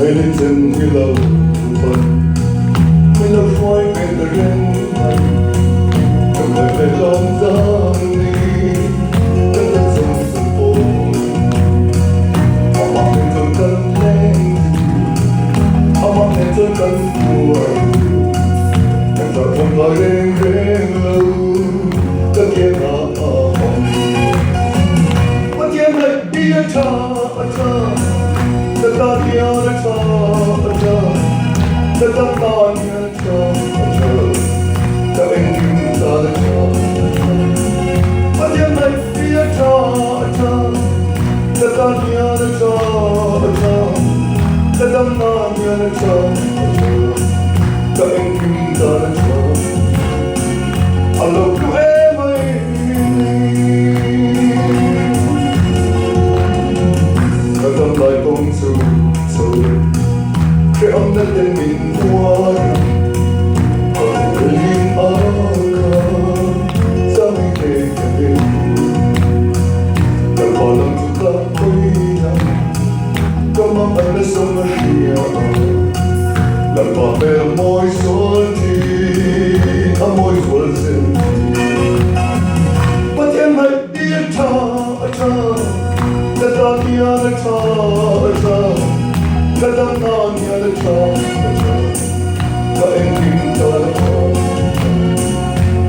Hãy lên chân như lâu phần mình lâu phôi về từ đêm này cầm lời về lòng giang đi cơn giấc sông sông phố họ mặc nên tôi cần lên họ mặc nên tôi cần mùa em chọn con gọi đêm đêm lâu tất kia là what you make be a ta the God the other the God the ending the what you make be a the God the other the God the ending the I love you tâm lại công sự cái âm đất tên mình hoa ở liên áo sao mình kể kể đời bỏ lòng chúng ta quay lại có mong anh đã sống ở kia lần bỏ về môi xuân thì môi xuân xin bất thiên hãy biết cha the God the other the God the other the ending the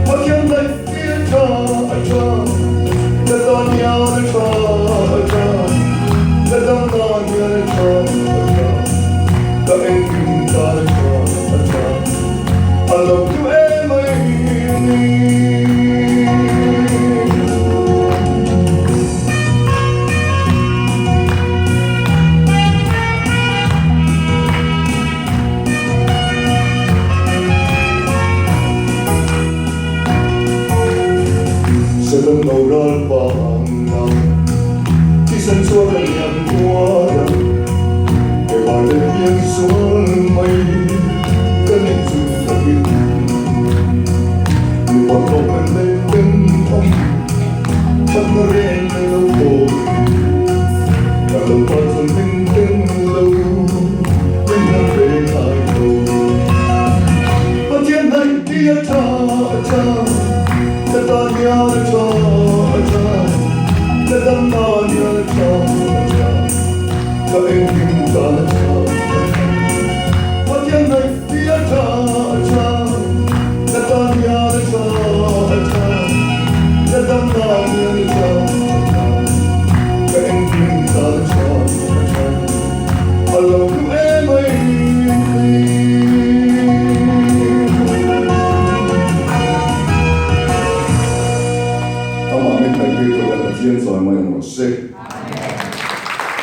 what can they feel the God the other the God the other the ending the I love you sẽ tâm màu đón bằng lòng khi sân xuống là nhạc hoa đằng để hòa lên nghiêng xuống mây cơn hình dung đặc biệt người bọn không anh lên bên ông chắc nó lên lâu bồi cả lòng hoa dần mình tên lâu mình đã về hai đầu và thiên này kia cha the God the other the God the other the ending the what you make be a the God the other the God the other the ending the I love you天在咪我識。